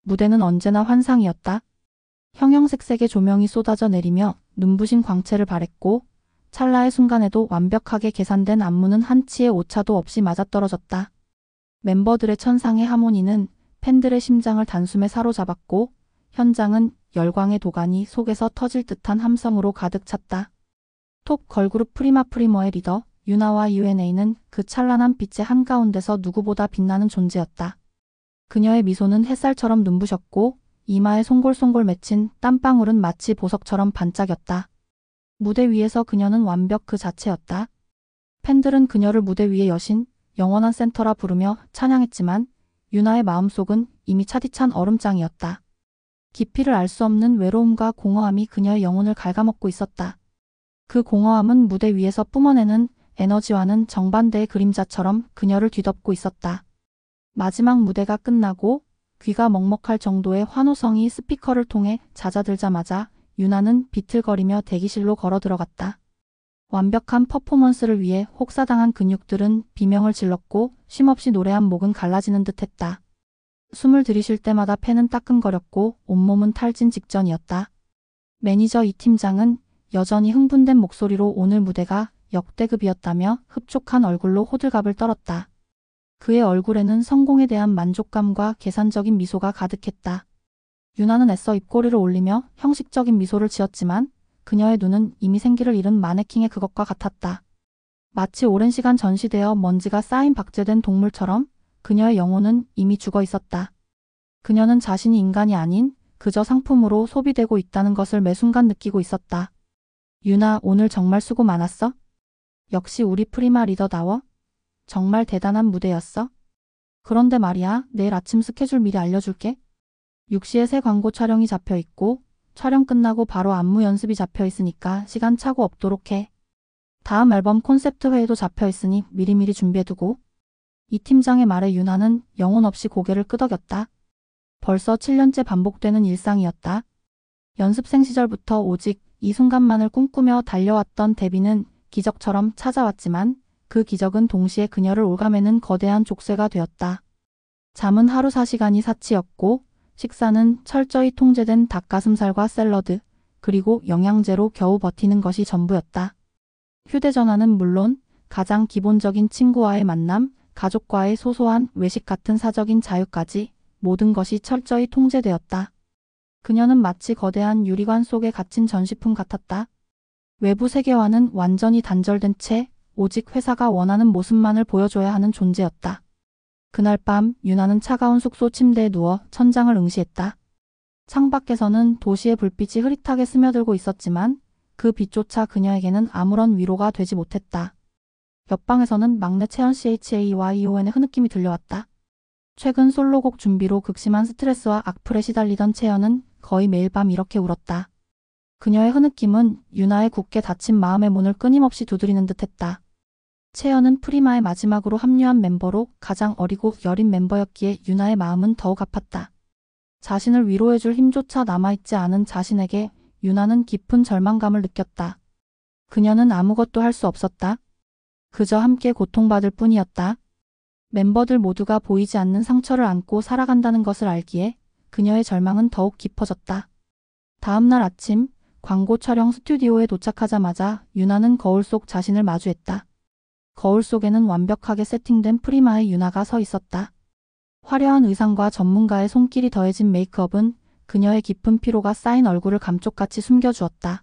무대는 언제나 환상이었다. 형형색색의 조명이 쏟아져 내리며 눈부신 광채를 발했고 찰나의 순간에도 완벽하게 계산된 안무는 한치의 오차도 없이 맞아떨어졌다. 멤버들의 천상의 하모니는 팬들의 심장을 단숨에 사로잡았고 현장은 열광의 도가니 속에서 터질 듯한 함성으로 가득 찼다. 톱 걸그룹 프리마프리머의 리더 유나와 UNA는 그 찬란한 빛의 한가운데서 누구보다 빛나는 존재였다. 그녀의 미소는 햇살처럼 눈부셨고 이마에 송골송골 맺힌 땀방울은 마치 보석처럼 반짝였다. 무대 위에서 그녀는 완벽 그 자체였다. 팬들은 그녀를 무대 위의 여신, 영원한 센터라 부르며 찬양했지만 유나의 마음속은 이미 차디찬 얼음장이었다. 깊이를 알 수 없는 외로움과 공허함이 그녀의 영혼을 갉아먹고 있었다. 그 공허함은 무대 위에서 뿜어내는 에너지와는 정반대의 그림자처럼 그녀를 뒤덮고 있었다. 마지막 무대가 끝나고 귀가 먹먹할 정도의 환호성이 스피커를 통해 잦아들자마자 유나는 비틀거리며 대기실로 걸어 들어갔다. 완벽한 퍼포먼스를 위해 혹사당한 근육들은 비명을 질렀고 쉼없이 노래한 목은 갈라지는 듯했다. 숨을 들이쉴 때마다 폐는 따끔거렸고 온몸은 탈진 직전이었다. 매니저 이 팀장은 여전히 흥분된 목소리로 오늘 무대가 역대급이었다며 흡족한 얼굴로 호들갑을 떨었다. 그의 얼굴에는 성공에 대한 만족감과 계산적인 미소가 가득했다. 유나는 애써 입꼬리를 올리며 형식적인 미소를 지었지만 그녀의 눈은 이미 생기를 잃은 마네킹의 그것과 같았다. 마치 오랜 시간 전시되어 먼지가 쌓인 박제된 동물처럼 그녀의 영혼은 이미 죽어 있었다. 그녀는 자신이 인간이 아닌 그저 상품으로 소비되고 있다는 것을 매 순간 느끼고 있었다. 유나, 오늘 정말 수고 많았어? 역시 우리 프리마 리더다워? 정말 대단한 무대였어? 그런데 말이야, 내일 아침 스케줄 미리 알려줄게. 6시에 새 광고 촬영이 잡혀 있고 촬영 끝나고 바로 안무 연습이 잡혀 있으니까 시간 차고 없도록 해. 다음 앨범 콘셉트 회의도 잡혀 있으니 미리미리 준비해두고. 이 팀장의 말에 유나는 영혼 없이 고개를 끄덕였다. 벌써 7년째 반복되는 일상이었다. 연습생 시절부터 오직 이 순간만을 꿈꾸며 달려왔던 데뷔는 기적처럼 찾아왔지만 그 기적은 동시에 그녀를 올가매는 거대한 족쇄가 되었다. 잠은 하루 4시간이 사치였고 식사는 철저히 통제된 닭가슴살과 샐러드, 그리고 영양제로 겨우 버티는 것이 전부였다. 휴대전화는 물론 가장 기본적인 친구와의 만남, 가족과의 소소한 외식 같은 사적인 자유까지 모든 것이 철저히 통제되었다. 그녀는 마치 거대한 유리관 속에 갇힌 전시품 같았다. 외부 세계와는 완전히 단절된 채 오직 회사가 원하는 모습만을 보여줘야 하는 존재였다. 그날 밤 유나는 차가운 숙소 침대에 누워 천장을 응시했다. 창밖에서는 도시의 불빛이 흐릿하게 스며들고 있었지만 그 빛조차 그녀에게는 아무런 위로가 되지 못했다. 옆방에서는 막내 채연 CHAYON의 흐느낌이 들려왔다. 최근 솔로곡 준비로 극심한 스트레스와 악플에 시달리던 채연은 거의 매일 밤 이렇게 울었다. 그녀의 흐느낌은 유나의 굳게 닫힌 마음의 문을 끊임없이 두드리는 듯했다. 채연은 프리마의 마지막으로 합류한 멤버로 가장 어리고 여린 멤버였기에 유나의 마음은 더욱 아팠다. 자신을 위로해줄 힘조차 남아있지 않은 자신에게 유나는 깊은 절망감을 느꼈다. 그녀는 아무것도 할 수 없었다. 그저 함께 고통받을 뿐이었다. 멤버들 모두가 보이지 않는 상처를 안고 살아간다는 것을 알기에 그녀의 절망은 더욱 깊어졌다. 다음 날 아침 광고 촬영 스튜디오에 도착하자마자 유나는 거울 속 자신을 마주했다. 거울 속에는 완벽하게 세팅된 프리마의 유나가 서 있었다. 화려한 의상과 전문가의 손길이 더해진 메이크업은 그녀의 깊은 피로가 쌓인 얼굴을 감쪽같이 숨겨주었다.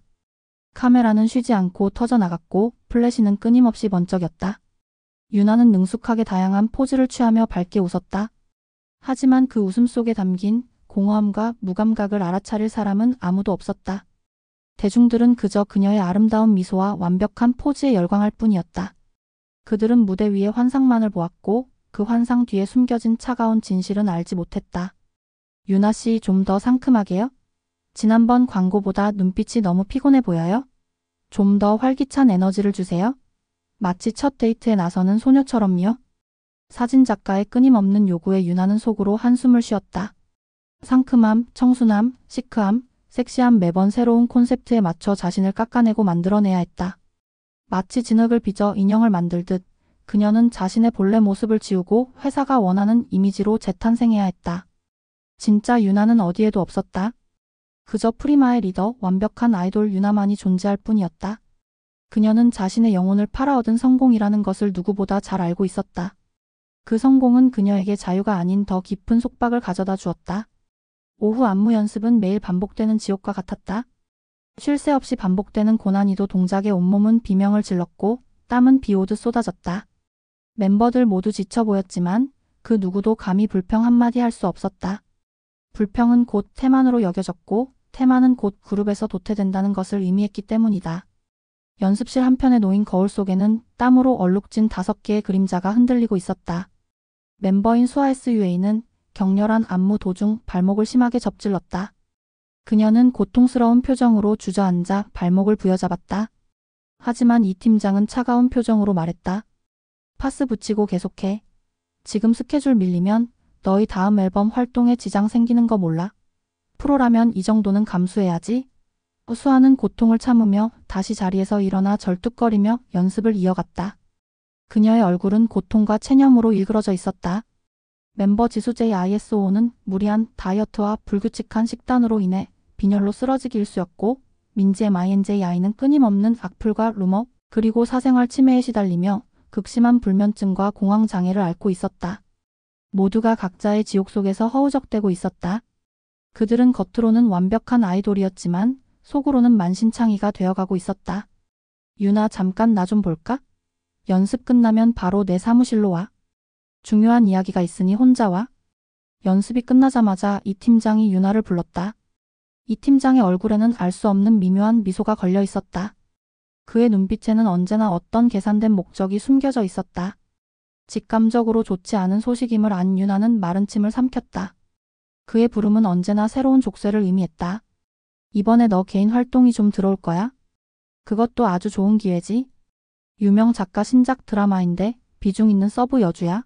카메라는 쉬지 않고 터져나갔고 플래시는 끊임없이 번쩍였다. 유나는 능숙하게 다양한 포즈를 취하며 밝게 웃었다. 하지만 그 웃음 속에 담긴 공허함과 무감각을 알아차릴 사람은 아무도 없었다. 대중들은 그저 그녀의 아름다운 미소와 완벽한 포즈에 열광할 뿐이었다. 그들은 무대 위의 환상만을 보았고 그 환상 뒤에 숨겨진 차가운 진실은 알지 못했다. 유나 씨, 좀 더 상큼하게요? 지난번 광고보다 눈빛이 너무 피곤해 보여요? 좀 더 활기찬 에너지를 주세요. 마치 첫 데이트에 나서는 소녀처럼요. 사진작가의 끊임없는 요구에 유나는 속으로 한숨을 쉬었다. 상큼함, 청순함, 시크함, 섹시함, 매번 새로운 콘셉트에 맞춰 자신을 깎아내고 만들어내야 했다. 마치 진흙을 빚어 인형을 만들듯 그녀는 자신의 본래 모습을 지우고 회사가 원하는 이미지로 재탄생해야 했다. 진짜 유나는 어디에도 없었다. 그저 프리마의 리더, 완벽한 아이돌 유나만이 존재할 뿐이었다. 그녀는 자신의 영혼을 팔아 얻은 성공이라는 것을 누구보다 잘 알고 있었다. 그 성공은 그녀에게 자유가 아닌 더 깊은 속박을 가져다 주었다. 오후 안무 연습은 매일 반복되는 지옥과 같았다. 쉴 새 없이 반복되는 고난이도 동작에 온몸은 비명을 질렀고 땀은 비 오듯 쏟아졌다. 멤버들 모두 지쳐 보였지만 그 누구도 감히 불평 한마디 할 수 없었다. 불평은 곧 태만으로 여겨졌고 태만은 곧 그룹에서 도태된다는 것을 의미했기 때문이다. 연습실 한편에 놓인 거울 속에는 땀으로 얼룩진 5개의 그림자가 흔들리고 있었다. 멤버인 수아SUA는 격렬한 안무 도중 발목을 심하게 접질렀다. 그녀는 고통스러운 표정으로 주저앉아 발목을 부여잡았다. 하지만 이 팀장은 차가운 표정으로 말했다. 파스 붙이고 계속해. 지금 스케줄 밀리면 너희 다음 앨범 활동에 지장 생기는 거 몰라? 프로라면 이 정도는 감수해야지. 수아는 고통을 참으며 다시 자리에서 일어나 절뚝거리며 연습을 이어갔다. 그녀의 얼굴은 고통과 체념으로 일그러져 있었다. 멤버 지수 JISO는 무리한 다이어트와 불규칙한 식단으로 인해 빈혈로 쓰러지기 일쑤였고 민지 MINJI는 끊임없는 악플과 루머 그리고 사생활 침해에 시달리며 극심한 불면증과 공황장애를 앓고 있었다. 모두가 각자의 지옥 속에서 허우적대고 있었다. 그들은 겉으로는 완벽한 아이돌이었지만 속으로는 만신창이가 되어가고 있었다. 유나 잠깐 나 좀 볼까? 연습 끝나면 바로 내 사무실로 와. 중요한 이야기가 있으니 혼자 와. 연습이 끝나자마자 이 팀장이 유나를 불렀다. 이 팀장의 얼굴에는 알 수 없는 미묘한 미소가 걸려 있었다. 그의 눈빛에는 언제나 어떤 계산된 목적이 숨겨져 있었다. 직감적으로 좋지 않은 소식임을 안 유나는 마른 침을 삼켰다. 그의 부름은 언제나 새로운 족쇄를 의미했다. 이번에 너 개인 활동이 좀 들어올 거야? 그것도 아주 좋은 기회지. 유명 작가 신작 드라마인데 비중 있는 서브 여주야.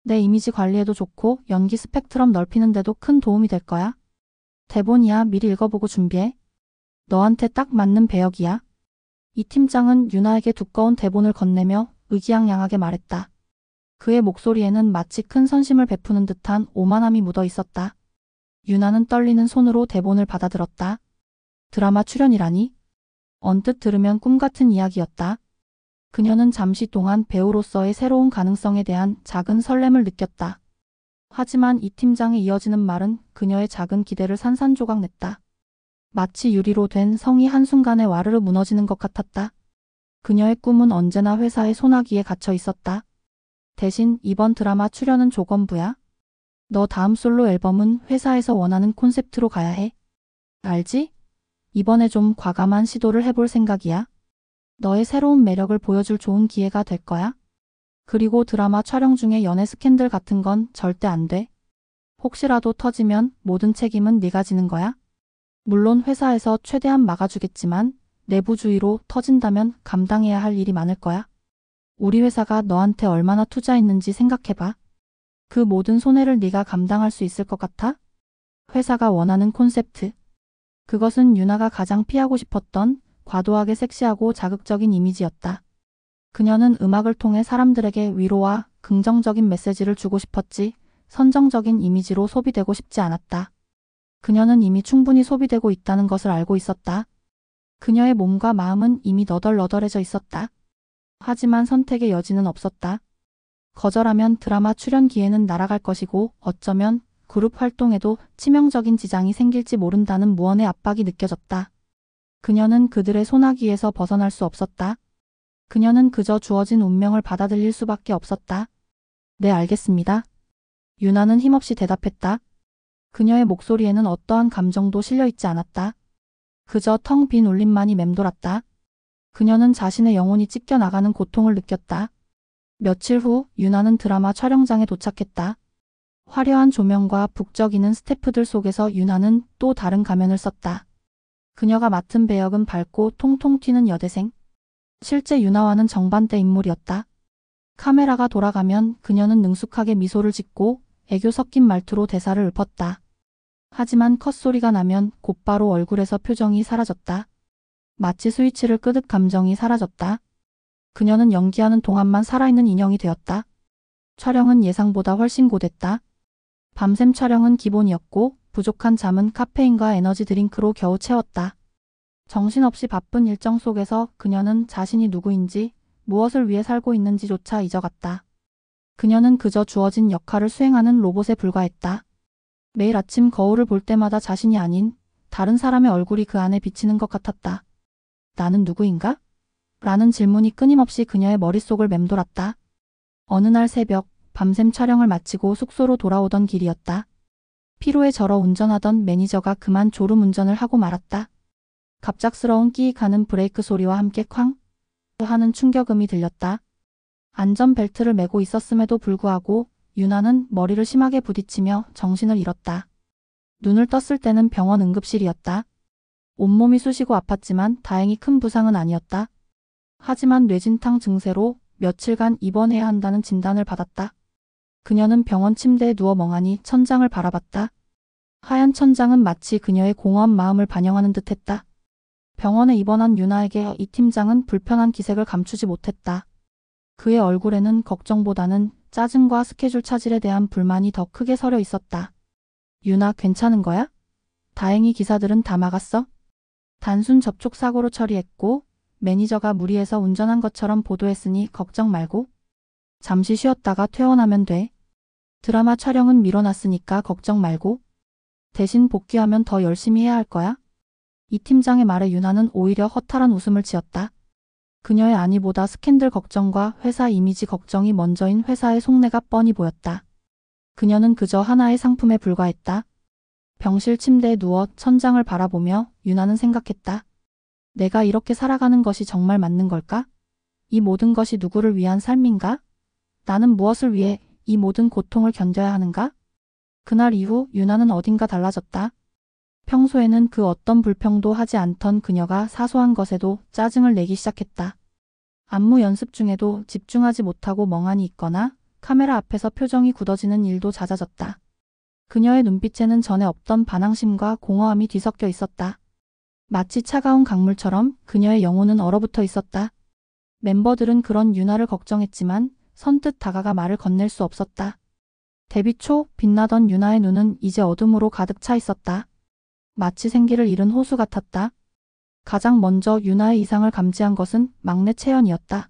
내 이미지 관리에도 좋고 연기 스펙트럼 넓히는 데도 큰 도움이 될 거야. 대본이야 미리 읽어보고 준비해. 너한테 딱 맞는 배역이야. 이 팀장은 유나에게 두꺼운 대본을 건네며 의기양양하게 말했다. 그의 목소리에는 마치 큰 선심을 베푸는 듯한 오만함이 묻어 있었다. 유나는 떨리는 손으로 대본을 받아들었다. 드라마 출연이라니? 언뜻 들으면 꿈 같은 이야기였다. 그녀는 잠시 동안 배우로서의 새로운 가능성에 대한 작은 설렘을 느꼈다. 하지만 이 팀장의 이어지는 말은 그녀의 작은 기대를 산산조각냈다. 마치 유리로 된 성이 한순간에 와르르 무너지는 것 같았다. 그녀의 꿈은 언제나 회사의 소나기에 갇혀 있었다. 대신 이번 드라마 출연은 조건부야. 너 다음 솔로 앨범은 회사에서 원하는 콘셉트로 가야 해. 알지? 이번에 좀 과감한 시도를 해볼 생각이야. 너의 새로운 매력을 보여줄 좋은 기회가 될 거야. 그리고 드라마 촬영 중에 연애 스캔들 같은 건 절대 안 돼. 혹시라도 터지면 모든 책임은 네가 지는 거야. 물론 회사에서 최대한 막아주겠지만 내부주의로 터진다면 감당해야 할 일이 많을 거야. 우리 회사가 너한테 얼마나 투자했는지 생각해봐. 그 모든 손해를 네가 감당할 수 있을 것 같아? 회사가 원하는 콘셉트. 그것은 유나가 가장 피하고 싶었던 과도하게 섹시하고 자극적인 이미지였다. 그녀는 음악을 통해 사람들에게 위로와 긍정적인 메시지를 주고 싶었지 선정적인 이미지로 소비되고 싶지 않았다. 그녀는 이미 충분히 소비되고 있다는 것을 알고 있었다. 그녀의 몸과 마음은 이미 너덜너덜해져 있었다. 하지만 선택의 여지는 없었다. 거절하면 드라마 출연 기회는 날아갈 것이고 어쩌면 그룹 활동에도 치명적인 지장이 생길지 모른다는 무언의 압박이 느껴졌다. 그녀는 그들의 소나기에서 벗어날 수 없었다. 그녀는 그저 주어진 운명을 받아들일 수밖에 없었다. 네, 알겠습니다. 유나는 힘없이 대답했다. 그녀의 목소리에는 어떠한 감정도 실려있지 않았다. 그저 텅 빈 울림만이 맴돌았다. 그녀는 자신의 영혼이 찢겨나가는 고통을 느꼈다. 며칠 후 유나는 드라마 촬영장에 도착했다. 화려한 조명과 북적이는 스태프들 속에서 유나는 또 다른 가면을 썼다. 그녀가 맡은 배역은 밝고 통통 튀는 여대생. 실제 유나와는 정반대 인물이었다. 카메라가 돌아가면 그녀는 능숙하게 미소를 짓고 애교 섞인 말투로 대사를 읊었다. 하지만 컷소리가 나면 곧바로 얼굴에서 표정이 사라졌다. 마치 스위치를 끄듯 감정이 사라졌다. 그녀는 연기하는 동안만 살아있는 인형이 되었다. 촬영은 예상보다 훨씬 고됐다. 밤샘 촬영은 기본이었고 부족한 잠은 카페인과 에너지 드링크로 겨우 채웠다. 정신없이 바쁜 일정 속에서 그녀는 자신이 누구인지 무엇을 위해 살고 있는지조차 잊어갔다. 그녀는 그저 주어진 역할을 수행하는 로봇에 불과했다. 매일 아침 거울을 볼 때마다 자신이 아닌 다른 사람의 얼굴이 그 안에 비치는 것 같았다. 나는 누구인가? 라는 질문이 끊임없이 그녀의 머릿속을 맴돌았다. 어느 날 새벽 밤샘 촬영을 마치고 숙소로 돌아오던 길이었다. 피로에 절어 운전하던 매니저가 그만 졸음 운전을 하고 말았다. 갑작스러운 끼익하는 브레이크 소리와 함께 쾅 하는 충격음이 들렸다. 안전벨트를 매고 있었음에도 불구하고 유나는 머리를 심하게 부딪히며 정신을 잃었다. 눈을 떴을 때는 병원 응급실이었다. 온몸이 쑤시고 아팠지만 다행히 큰 부상은 아니었다. 하지만 뇌진탕 증세로 며칠간 입원해야 한다는 진단을 받았다. 그녀는 병원 침대에 누워 멍하니 천장을 바라봤다. 하얀 천장은 마치 그녀의 공허한 마음을 반영하는 듯했다. 병원에 입원한 유나에게 이 팀장은 불편한 기색을 감추지 못했다. 그의 얼굴에는 걱정보다는 짜증과 스케줄 차질에 대한 불만이 더 크게 서려 있었다. 유나 괜찮은 거야? 다행히 기사들은 다 막았어. 단순 접촉 사고로 처리했고 매니저가 무리해서 운전한 것처럼 보도했으니 걱정 말고. 잠시 쉬었다가 퇴원하면 돼. 드라마 촬영은 미뤄놨으니까 걱정 말고. 대신 복귀하면 더 열심히 해야 할 거야. 이 팀장의 말에 유나는 오히려 허탈한 웃음을 지었다. 그녀의 안위보다 스캔들 걱정과 회사 이미지 걱정이 먼저인 회사의 속내가 뻔히 보였다. 그녀는 그저 하나의 상품에 불과했다. 병실 침대에 누워 천장을 바라보며 유나는 생각했다. 내가 이렇게 살아가는 것이 정말 맞는 걸까? 이 모든 것이 누구를 위한 삶인가? 나는 무엇을 위해 이 모든 고통을 견뎌야 하는가? 그날 이후 유나는 어딘가 달라졌다. 평소에는 그 어떤 불평도 하지 않던 그녀가 사소한 것에도 짜증을 내기 시작했다. 안무 연습 중에도 집중하지 못하고 멍하니 있거나 카메라 앞에서 표정이 굳어지는 일도 잦아졌다. 그녀의 눈빛에는 전에 없던 반항심과 공허함이 뒤섞여 있었다. 마치 차가운 강물처럼 그녀의 영혼은 얼어붙어 있었다. 멤버들은 그런 유나를 걱정했지만 선뜻 다가가 말을 건넬 수 없었다. 데뷔 초 빛나던 유나의 눈은 이제 어둠으로 가득 차 있었다. 마치 생기를 잃은 호수 같았다. 가장 먼저 유나의 이상을 감지한 것은 막내 채연이었다.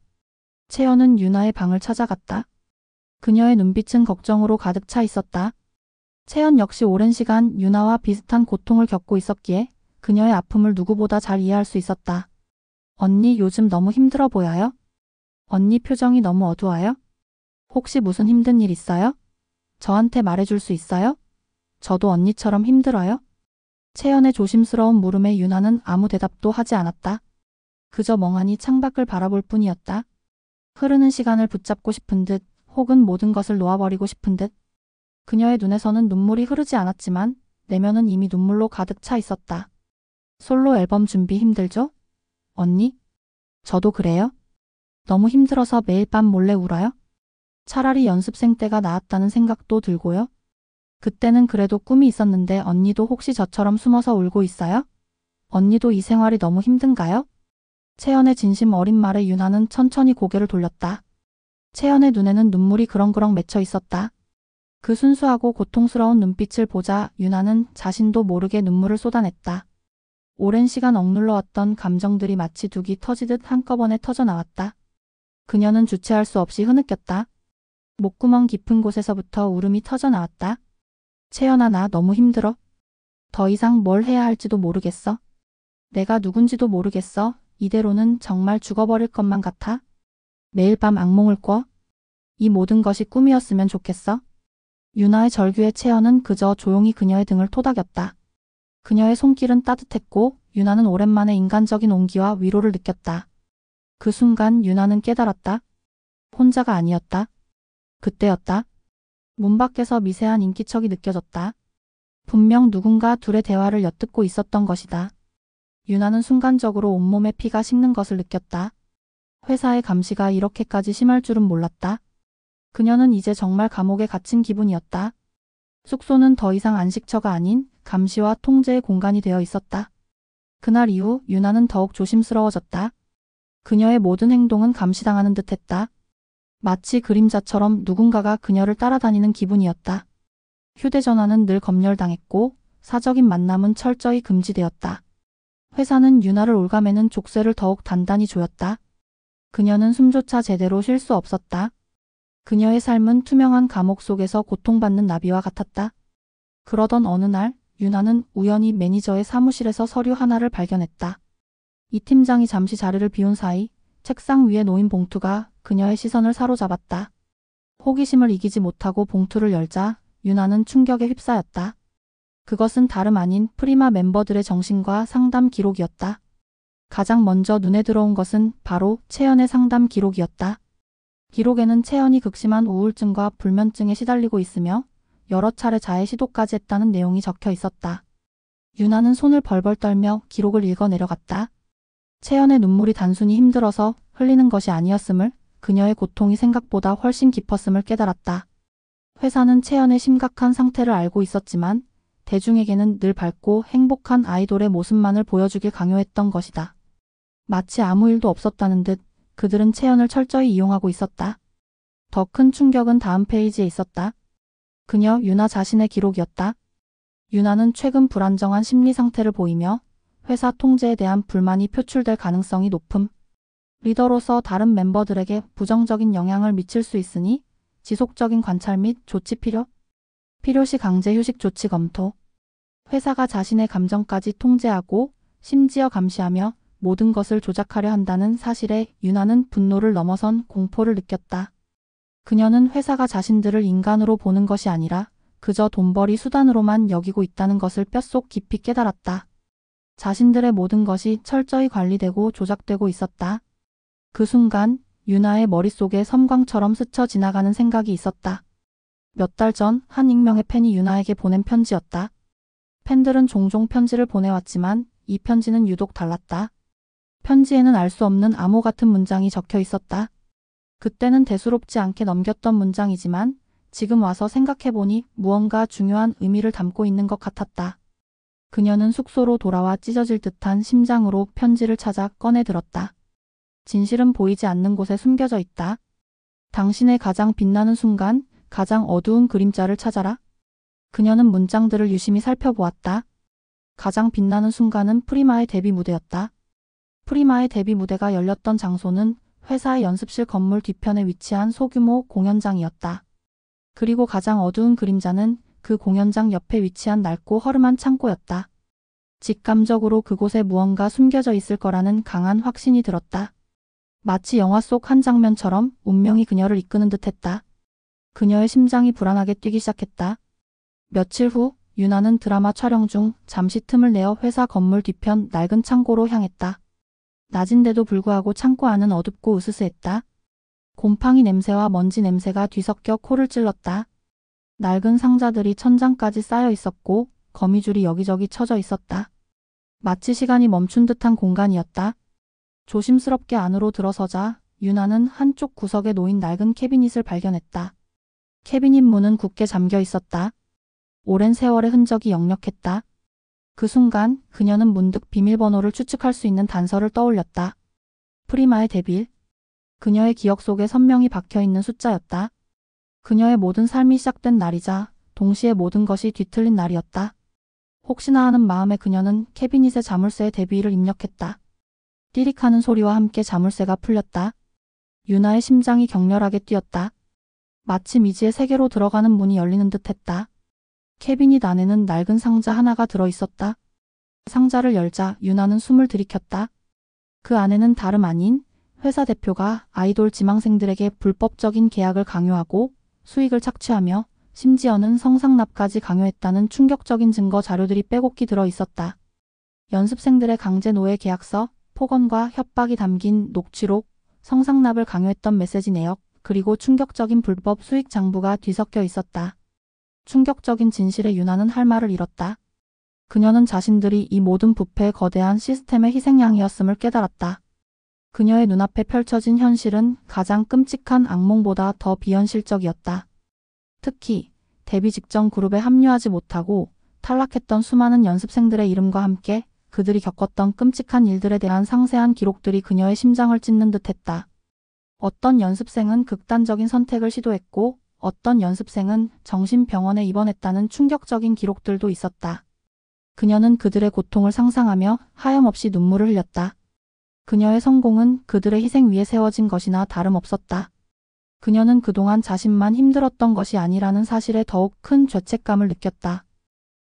채연은 유나의 방을 찾아갔다. 그녀의 눈빛은 걱정으로 가득 차 있었다. 채연 역시 오랜 시간 유나와 비슷한 고통을 겪고 있었기에 그녀의 아픔을 누구보다 잘 이해할 수 있었다. 언니 요즘 너무 힘들어 보여요? 언니 표정이 너무 어두워요? 혹시 무슨 힘든 일 있어요? 저한테 말해줄 수 있어요? 저도 언니처럼 힘들어요? 채연의 조심스러운 물음에 유나는 아무 대답도 하지 않았다. 그저 멍하니 창밖을 바라볼 뿐이었다. 흐르는 시간을 붙잡고 싶은 듯 혹은 모든 것을 놓아버리고 싶은 듯. 그녀의 눈에서는 눈물이 흐르지 않았지만 내면은 이미 눈물로 가득 차 있었다. 솔로 앨범 준비 힘들죠? 언니? 저도 그래요. 너무 힘들어서 매일 밤 몰래 울어요. 차라리 연습생 때가 나았다는 생각도 들고요. 그때는 그래도 꿈이 있었는데 언니도 혹시 저처럼 숨어서 울고 있어요? 언니도 이 생활이 너무 힘든가요? 채연의 진심 어린 말에 유나는 천천히 고개를 돌렸다. 채연의 눈에는 눈물이 그렁그렁 맺혀 있었다. 그 순수하고 고통스러운 눈빛을 보자 유나는 자신도 모르게 눈물을 쏟아냈다. 오랜 시간 억눌러왔던 감정들이 마치 둑이 터지듯 한꺼번에 터져나왔다. 그녀는 주체할 수 없이 흐느꼈다. 목구멍 깊은 곳에서부터 울음이 터져나왔다. 채연아, 나 너무 힘들어. 더 이상 뭘 해야 할지도 모르겠어. 내가 누군지도 모르겠어. 이대로는 정말 죽어버릴 것만 같아. 매일 밤 악몽을 꿔. 이 모든 것이 꿈이었으면 좋겠어. 유나의 절규에 채연은 그저 조용히 그녀의 등을 토닥였다. 그녀의 손길은 따뜻했고 유나는 오랜만에 인간적인 온기와 위로를 느꼈다. 그 순간 유나는 깨달았다. 혼자가 아니었다. 그때였다. 문 밖에서 미세한 인기척이 느껴졌다. 분명 누군가 둘의 대화를 엿듣고 있었던 것이다. 유나는 순간적으로 온몸에 피가 식는 것을 느꼈다. 회사의 감시가 이렇게까지 심할 줄은 몰랐다. 그녀는 이제 정말 감옥에 갇힌 기분이었다. 숙소는 더 이상 안식처가 아닌 감시와 통제의 공간이 되어 있었다. 그날 이후 유나는 더욱 조심스러워졌다. 그녀의 모든 행동은 감시당하는 듯했다. 마치 그림자처럼 누군가가 그녀를 따라다니는 기분이었다. 휴대전화는 늘 검열당했고 사적인 만남은 철저히 금지되었다. 회사는 유나를 올가매는 족쇄를 더욱 단단히 조였다. 그녀는 숨조차 제대로 쉴 수 없었다. 그녀의 삶은 투명한 감옥 속에서 고통받는 나비와 같았다. 그러던 어느 날 유나는 우연히 매니저의 사무실에서 서류 하나를 발견했다. 이 팀장이 잠시 자리를 비운 사이 책상 위에 놓인 봉투가 그녀의 시선을 사로잡았다. 호기심을 이기지 못하고 봉투를 열자 유나는 충격에 휩싸였다. 그것은 다름 아닌 프리마 멤버들의 정신과 상담 기록이었다. 가장 먼저 눈에 들어온 것은 바로 채연의 상담 기록이었다. 기록에는 채연이 극심한 우울증과 불면증에 시달리고 있으며 여러 차례 자해 시도까지 했다는 내용이 적혀 있었다. 유나는 손을 벌벌 떨며 기록을 읽어 내려갔다. 채연의 눈물이 단순히 힘들어서 흘리는 것이 아니었음을, 그녀의 고통이 생각보다 훨씬 깊었음을 깨달았다. 회사는 채연의 심각한 상태를 알고 있었지만 대중에게는 늘 밝고 행복한 아이돌의 모습만을 보여주길 강요했던 것이다. 마치 아무 일도 없었다는 듯 그들은 채연을 철저히 이용하고 있었다. 더 큰 충격은 다음 페이지에 있었다. 그녀 유나 자신의 기록이었다. 유나는 최근 불안정한 심리 상태를 보이며 회사 통제에 대한 불만이 표출될 가능성이 높음. 리더로서 다른 멤버들에게 부정적인 영향을 미칠 수 있으니 지속적인 관찰 및 조치 필요. 필요시 강제 휴식 조치 검토. 회사가 자신의 감정까지 통제하고 심지어 감시하며 모든 것을 조작하려 한다는 사실에 유나는 분노를 넘어선 공포를 느꼈다. 그녀는 회사가 자신들을 인간으로 보는 것이 아니라 그저 돈벌이 수단으로만 여기고 있다는 것을 뼛속 깊이 깨달았다. 자신들의 모든 것이 철저히 관리되고 조작되고 있었다. 그 순간 유나의 머릿속에 섬광처럼 스쳐 지나가는 생각이 있었다. 몇 달 전 한 익명의 팬이 유나에게 보낸 편지였다. 팬들은 종종 편지를 보내왔지만 이 편지는 유독 달랐다. 편지에는 알 수 없는 암호 같은 문장이 적혀 있었다. 그때는 대수롭지 않게 넘겼던 문장이지만 지금 와서 생각해보니 무언가 중요한 의미를 담고 있는 것 같았다. 그녀는 숙소로 돌아와 찢어질 듯한 심장으로 편지를 찾아 꺼내 들었다. 진실은 보이지 않는 곳에 숨겨져 있다. 당신의 가장 빛나는 순간, 가장 어두운 그림자를 찾아라. 그녀는 문장들을 유심히 살펴보았다. 가장 빛나는 순간은 프리마의 데뷔 무대였다. 프리마의 데뷔 무대가 열렸던 장소는 회사의 연습실 건물 뒤편에 위치한 소규모 공연장이었다. 그리고 가장 어두운 그림자는 그 공연장 옆에 위치한 낡고 허름한 창고였다. 직감적으로 그곳에 무언가 숨겨져 있을 거라는 강한 확신이 들었다. 마치 영화 속 한 장면처럼 운명이 그녀를 이끄는 듯했다. 그녀의 심장이 불안하게 뛰기 시작했다. 며칠 후 유나는 드라마 촬영 중 잠시 틈을 내어 회사 건물 뒤편 낡은 창고로 향했다. 낮인데도 불구하고 창고 안은 어둡고 으스스했다. 곰팡이 냄새와 먼지 냄새가 뒤섞여 코를 찔렀다. 낡은 상자들이 천장까지 쌓여 있었고 거미줄이 여기저기 쳐져 있었다. 마치 시간이 멈춘 듯한 공간이었다. 조심스럽게 안으로 들어서자 유나는 한쪽 구석에 놓인 낡은 캐비닛을 발견했다. 캐비닛 문은 굳게 잠겨 있었다. 오랜 세월의 흔적이 역력했다. 그 순간 그녀는 문득 비밀번호를 추측할 수 있는 단서를 떠올렸다. 프리마의 데빌. 그녀의 기억 속에 선명히 박혀있는 숫자였다. 그녀의 모든 삶이 시작된 날이자 동시에 모든 것이 뒤틀린 날이었다. 혹시나 하는 마음에 그녀는 캐비닛의 자물쇠에 데뷔를 입력했다. 띠릭하는 소리와 함께 자물쇠가 풀렸다. 유나의 심장이 격렬하게 뛰었다. 마치 미지의 세계로 들어가는 문이 열리는 듯했다. 캐비닛 안에는 낡은 상자 하나가 들어있었다. 상자를 열자 유나는 숨을 들이켰다. 그 안에는 다름 아닌 회사 대표가 아이돌 지망생들에게 불법적인 계약을 강요하고 수익을 착취하며 심지어는 성상납까지 강요했다는 충격적인 증거 자료들이 빼곡히 들어있었다. 연습생들의 강제 노예 계약서, 폭언과 협박이 담긴 녹취록, 성상납을 강요했던 메시지 내역, 그리고 충격적인 불법 수익 장부가 뒤섞여 있었다. 충격적인 진실에 유나는 할 말을 잃었다. 그녀는 자신들이 이 모든 부패의 거대한 시스템의 희생양이었음을 깨달았다. 그녀의 눈앞에 펼쳐진 현실은 가장 끔찍한 악몽보다 더 비현실적이었다. 특히 데뷔 직전 그룹에 합류하지 못하고 탈락했던 수많은 연습생들의 이름과 함께 그들이 겪었던 끔찍한 일들에 대한 상세한 기록들이 그녀의 심장을 찢는 듯했다. 어떤 연습생은 극단적인 선택을 시도했고 어떤 연습생은 정신병원에 입원했다는 충격적인 기록들도 있었다. 그녀는 그들의 고통을 상상하며 하염없이 눈물을 흘렸다. 그녀의 성공은 그들의 희생 위에 세워진 것이나 다름없었다. 그녀는 그동안 자신만 힘들었던 것이 아니라는 사실에 더욱 큰 죄책감을 느꼈다.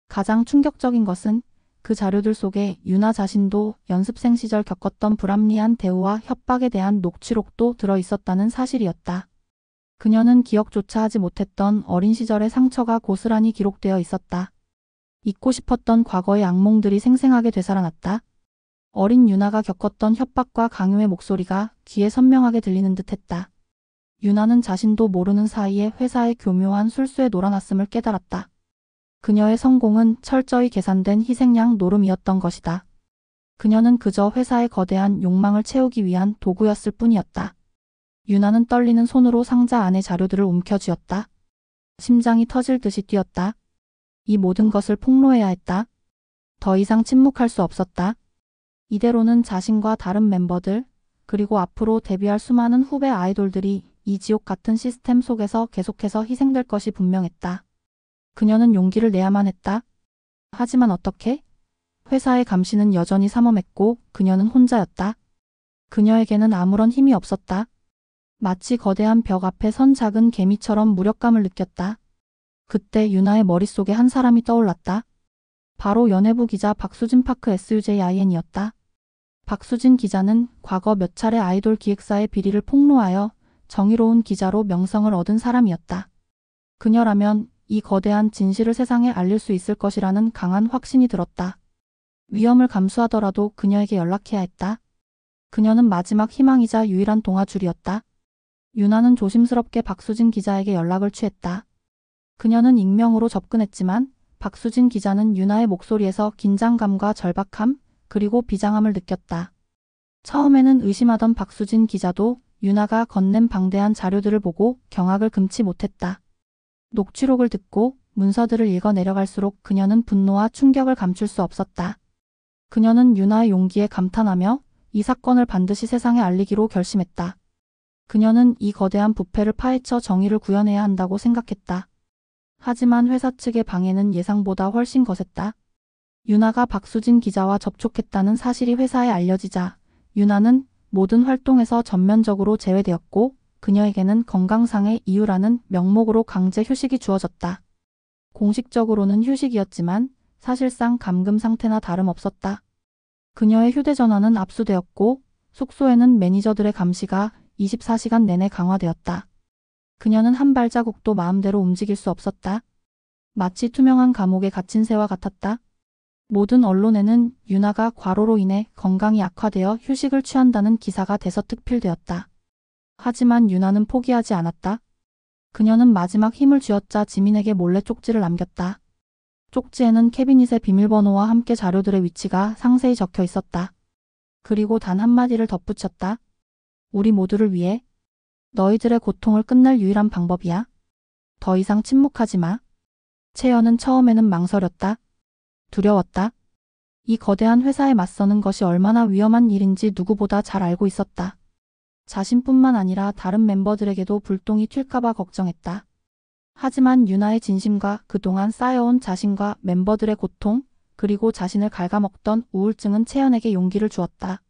가장 충격적인 것은 그 자료들 속에 유나 자신도 연습생 시절 겪었던 불합리한 대우와 협박에 대한 녹취록도 들어 있었다는 사실이었다. 그녀는 기억조차 하지 못했던 어린 시절의 상처가 고스란히 기록되어 있었다. 잊고 싶었던 과거의 악몽들이 생생하게 되살아났다. 어린 유나가 겪었던 협박과 강요의 목소리가 귀에 선명하게 들리는 듯했다. 유나는 자신도 모르는 사이에 회사의 교묘한 술수에 놀아났음을 깨달았다. 그녀의 성공은 철저히 계산된 희생양 노름이었던 것이다. 그녀는 그저 회사의 거대한 욕망을 채우기 위한 도구였을 뿐이었다. 유나는 떨리는 손으로 상자 안의 자료들을 움켜쥐었다. 심장이 터질 듯이 뛰었다. 이 모든 것을 폭로해야 했다. 더 이상 침묵할 수 없었다. 이대로는 자신과 다른 멤버들, 그리고 앞으로 데뷔할 수많은 후배 아이돌들이 이 지옥 같은 시스템 속에서 계속해서 희생될 것이 분명했다. 그녀는 용기를 내야만 했다. 하지만 어떻게? 회사의 감시는 여전히 삼엄했고 그녀는 혼자였다. 그녀에게는 아무런 힘이 없었다. 마치 거대한 벽 앞에 선 작은 개미처럼 무력감을 느꼈다. 그때 유나의 머릿속에 한 사람이 떠올랐다. 바로 연예부 기자 박수진 파크 SUJIN이었다. 박수진 기자는 과거 몇 차례 아이돌 기획사의 비리를 폭로하여 정의로운 기자로 명성을 얻은 사람이었다. 그녀라면 이 거대한 진실을 세상에 알릴 수 있을 것이라는 강한 확신이 들었다. 위험을 감수하더라도 그녀에게 연락해야 했다. 그녀는 마지막 희망이자 유일한 동아줄이었다. 유나는 조심스럽게 박수진 기자에게 연락을 취했다. 그녀는 익명으로 접근했지만 박수진 기자는 유나의 목소리에서 긴장감과 절박함, 그리고 비장함을 느꼈다. 처음에는 의심하던 박수진 기자도 유나가 건넨 방대한 자료들을 보고 경악을 금치 못했다. 녹취록을 듣고 문서들을 읽어 내려갈수록 그녀는 분노와 충격을 감출 수 없었다. 그녀는 유나의 용기에 감탄하며 이 사건을 반드시 세상에 알리기로 결심했다. 그녀는 이 거대한 부패를 파헤쳐 정의를 구현해야 한다고 생각했다. 하지만 회사 측의 방해는 예상보다 훨씬 거셌다. 유나가 박수진 기자와 접촉했다는 사실이 회사에 알려지자 유나는 모든 활동에서 전면적으로 제외되었고 그녀에게는 건강상의 이유라는 명목으로 강제 휴식이 주어졌다. 공식적으로는 휴식이었지만 사실상 감금 상태나 다름없었다. 그녀의 휴대전화는 압수되었고 숙소에는 매니저들의 감시가 24시간 내내 강화되었다. 그녀는 한 발자국도 마음대로 움직일 수 없었다. 마치 투명한 감옥에 갇힌 새와 같았다. 모든 언론에는 유나가 과로로 인해 건강이 악화되어 휴식을 취한다는 기사가 대서특필되었다. 하지만 유나는 포기하지 않았다. 그녀는 마지막 힘을 쥐어짜 지민에게 몰래 쪽지를 남겼다. 쪽지에는 캐비닛의 비밀번호와 함께 자료들의 위치가 상세히 적혀 있었다. 그리고 단 한마디를 덧붙였다. 우리 모두를 위해 너희들의 고통을 끝낼 유일한 방법이야. 더 이상 침묵하지 마. 채연은 처음에는 망설였다. 두려웠다. 이 거대한 회사에 맞서는 것이 얼마나 위험한 일인지 누구보다 잘 알고 있었다. 자신뿐만 아니라 다른 멤버들에게도 불똥이 튈까봐 걱정했다. 하지만 유나의 진심과 그동안 쌓여온 자신과 멤버들의 고통, 그리고 자신을 갉아먹던 우울증은 채연에게 용기를 주었다.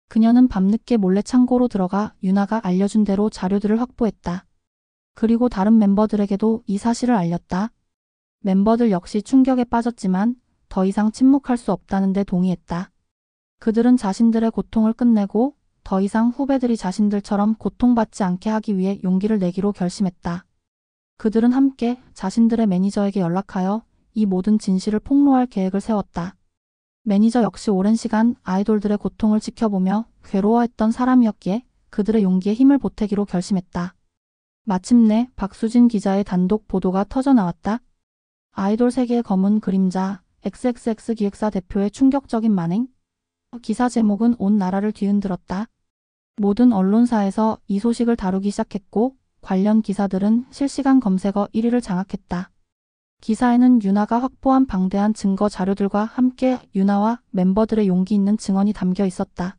그녀는 밤늦게 몰래 창고로 들어가 유나가 알려준 대로 자료들을 확보했다. 그리고 다른 멤버들에게도 이 사실을 알렸다. 멤버들 역시 충격에 빠졌지만 더 이상 침묵할 수 없다는 데 동의했다. 그들은 자신들의 고통을 끝내고 더 이상 후배들이 자신들처럼 고통받지 않게 하기 위해 용기를 내기로 결심했다. 그들은 함께 자신들의 매니저에게 연락하여 이 모든 진실을 폭로할 계획을 세웠다. 매니저 역시 오랜 시간 아이돌들의 고통을 지켜보며 괴로워했던 사람이었기에 그들의 용기에 힘을 보태기로 결심했다. 마침내 박수진 기자의 단독 보도가 터져나왔다. 아이돌 세계의 검은 그림자, XXX 기획사 대표의 충격적인 만행. 기사 제목은 온 나라를 뒤흔들었다. 모든 언론사에서 이 소식을 다루기 시작했고 관련 기사들은 실시간 검색어 1위를 장악했다. 기사에는 유나가 확보한 방대한 증거 자료들과 함께 유나와 멤버들의 용기 있는 증언이 담겨 있었다.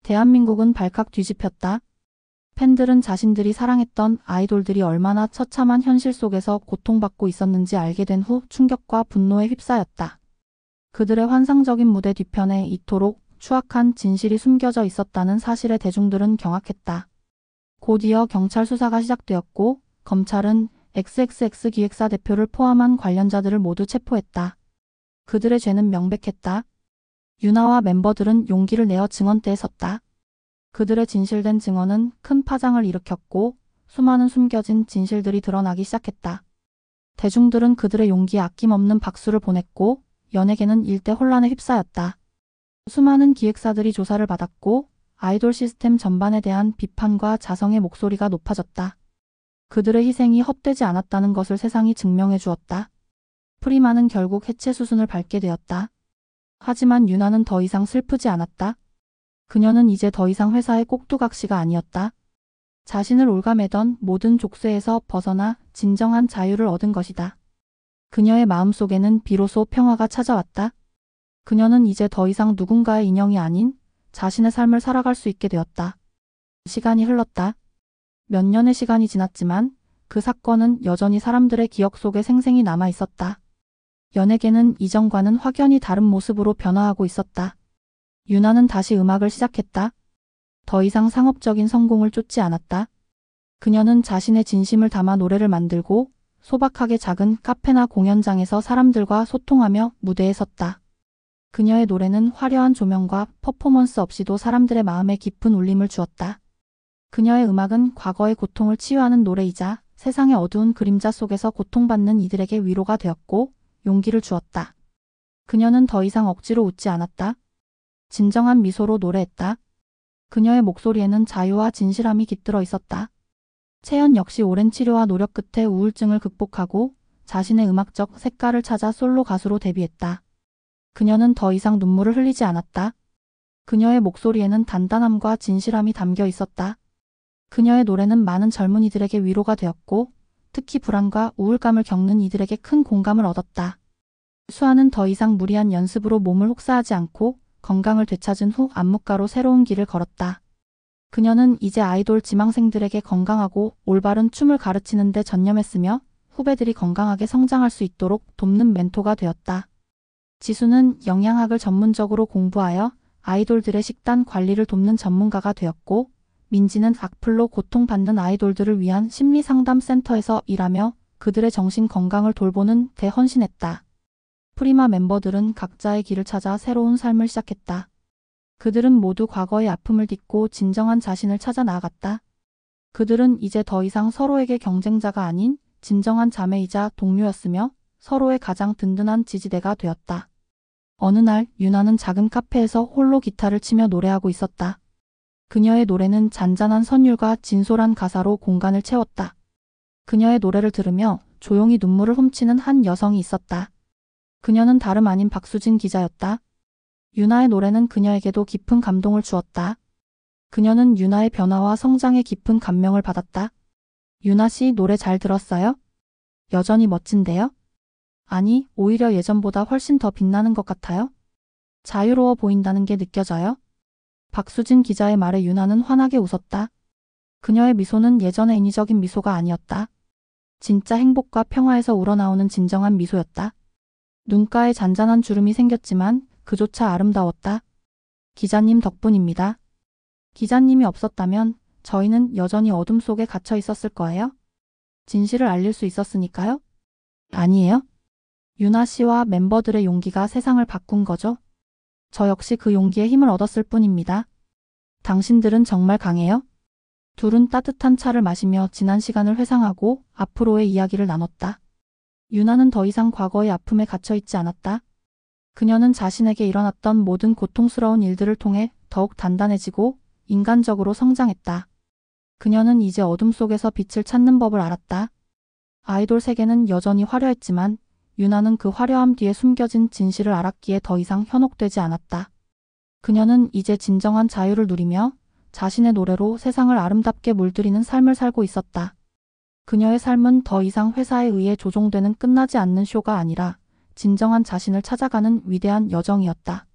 대한민국은 발칵 뒤집혔다. 팬들은 자신들이 사랑했던 아이돌들이 얼마나 처참한 현실 속에서 고통받고 있었는지 알게 된 후 충격과 분노에 휩싸였다. 그들의 환상적인 무대 뒤편에 이토록 추악한 진실이 숨겨져 있었다는 사실에 대중들은 경악했다. 곧 이어 경찰 수사가 시작되었고 검찰은 XXX 기획사 대표를 포함한 관련자들을 모두 체포했다. 그들의 죄는 명백했다. 유나와 멤버들은 용기를 내어 증언대에 섰다. 그들의 진실된 증언은 큰 파장을 일으켰고 수많은 숨겨진 진실들이 드러나기 시작했다. 대중들은 그들의 용기에 아낌없는 박수를 보냈고 연예계는 일대 혼란에 휩싸였다. 수많은 기획사들이 조사를 받았고 아이돌 시스템 전반에 대한 비판과 자성의 목소리가 높아졌다. 그들의 희생이 헛되지 않았다는 것을 세상이 증명해 주었다. 프리마는 결국 해체 수순을 밟게 되었다. 하지만 유나는 더 이상 슬프지 않았다. 그녀는 이제 더 이상 회사의 꼭두각시가 아니었다. 자신을 올가매던 모든 족쇄에서 벗어나 진정한 자유를 얻은 것이다. 그녀의 마음속에는 비로소 평화가 찾아왔다. 그녀는 이제 더 이상 누군가의 인형이 아닌 자신의 삶을 살아갈 수 있게 되었다. 시간이 흘렀다. 몇 년의 시간이 지났지만 그 사건은 여전히 사람들의 기억 속에 생생히 남아 있었다. 연예계는 이전과는 확연히 다른 모습으로 변화하고 있었다. 유나는 다시 음악을 시작했다. 더 이상 상업적인 성공을 쫓지 않았다. 그녀는 자신의 진심을 담아 노래를 만들고 소박하게 작은 카페나 공연장에서 사람들과 소통하며 무대에 섰다. 그녀의 노래는 화려한 조명과 퍼포먼스 없이도 사람들의 마음에 깊은 울림을 주었다. 그녀의 음악은 과거의 고통을 치유하는 노래이자 세상의 어두운 그림자 속에서 고통받는 이들에게 위로가 되었고 용기를 주었다. 그녀는 더 이상 억지로 웃지 않았다. 진정한 미소로 노래했다. 그녀의 목소리에는 자유와 진실함이 깃들어 있었다. 채연 역시 오랜 치료와 노력 끝에 우울증을 극복하고 자신의 음악적 색깔을 찾아 솔로 가수로 데뷔했다. 그녀는 더 이상 눈물을 흘리지 않았다. 그녀의 목소리에는 단단함과 진실함이 담겨 있었다. 그녀의 노래는 많은 젊은이들에게 위로가 되었고 특히 불안과 우울감을 겪는 이들에게 큰 공감을 얻었다. 수아는 더 이상 무리한 연습으로 몸을 혹사하지 않고 건강을 되찾은 후 안무가로 새로운 길을 걸었다. 그녀는 이제 아이돌 지망생들에게 건강하고 올바른 춤을 가르치는 데 전념했으며 후배들이 건강하게 성장할 수 있도록 돕는 멘토가 되었다. 지수는 영양학을 전문적으로 공부하여 아이돌들의 식단 관리를 돕는 전문가가 되었고 민지는 악플로 고통받는 아이돌들을 위한 심리상담센터에서 일하며 그들의 정신 건강을 돌보는 데 헌신했다. 프리마 멤버들은 각자의 길을 찾아 새로운 삶을 시작했다. 그들은 모두 과거의 아픔을 딛고 진정한 자신을 찾아 나아갔다. 그들은 이제 더 이상 서로에게 경쟁자가 아닌 진정한 자매이자 동료였으며 서로의 가장 든든한 지지대가 되었다. 어느 날 유나는 작은 카페에서 홀로 기타를 치며 노래하고 있었다. 그녀의 노래는 잔잔한 선율과 진솔한 가사로 공간을 채웠다. 그녀의 노래를 들으며 조용히 눈물을 훔치는 한 여성이 있었다. 그녀는 다름 아닌 박수진 기자였다. 유나의 노래는 그녀에게도 깊은 감동을 주었다. 그녀는 유나의 변화와 성장에 깊은 감명을 받았다. 유나 씨 노래 잘 들었어요? 여전히 멋진데요? 아니, 오히려 예전보다 훨씬 더 빛나는 것 같아요. 자유로워 보인다는 게 느껴져요. 박수진 기자의 말에 유나는 환하게 웃었다. 그녀의 미소는 예전의 인위적인 미소가 아니었다. 진짜 행복과 평화에서 우러나오는 진정한 미소였다. 눈가에 잔잔한 주름이 생겼지만 그조차 아름다웠다. 기자님 덕분입니다. 기자님이 없었다면 저희는 여전히 어둠 속에 갇혀 있었을 거예요. 진실을 알릴 수 있었으니까요. 아니에요. 유나 씨와 멤버들의 용기가 세상을 바꾼 거죠. 저 역시 그 용기에 힘을 얻었을 뿐입니다. 당신들은 정말 강해요. 둘은 따뜻한 차를 마시며 지난 시간을 회상하고 앞으로의 이야기를 나눴다. 유나는 더 이상 과거의 아픔에 갇혀 있지 않았다. 그녀는 자신에게 일어났던 모든 고통스러운 일들을 통해 더욱 단단해지고 인간적으로 성장했다. 그녀는 이제 어둠 속에서 빛을 찾는 법을 알았다. 아이돌 세계는 여전히 화려했지만 유나는 그 화려함 뒤에 숨겨진 진실을 알았기에 더 이상 현혹되지 않았다. 그녀는 이제 진정한 자유를 누리며 자신의 노래로 세상을 아름답게 물들이는 삶을 살고 있었다. 그녀의 삶은 더 이상 회사에 의해 조종되는 끝나지 않는 쇼가 아니라 진정한 자신을 찾아가는 위대한 여정이었다.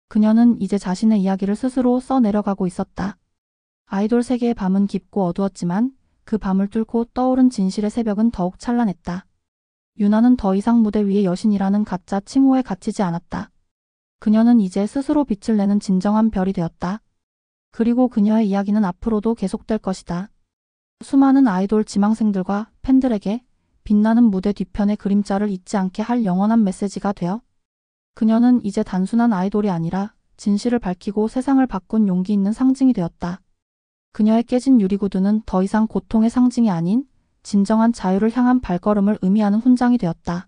그녀는 이제 자신의 이야기를 스스로 써내려가고 있었다. 아이돌 세계의 밤은 깊고 어두웠지만 그 밤을 뚫고 떠오른 진실의 새벽은 더욱 찬란했다. 유나는 더 이상 무대 위의 여신이라는 가짜 칭호에 갇히지 않았다. 그녀는 이제 스스로 빛을 내는 진정한 별이 되었다. 그리고 그녀의 이야기는 앞으로도 계속될 것이다. 수많은 아이돌 지망생들과 팬들에게 빛나는 무대 뒤편의 그림자를 잊지 않게 할 영원한 메시지가 되어 그녀는 이제 단순한 아이돌이 아니라 진실을 밝히고 세상을 바꾼 용기 있는 상징이 되었다. 그녀의 깨진 유리구두는 더 이상 고통의 상징이 아닌 진정한 자유를 향한 발걸음을 의미하는 훈장이 되었다.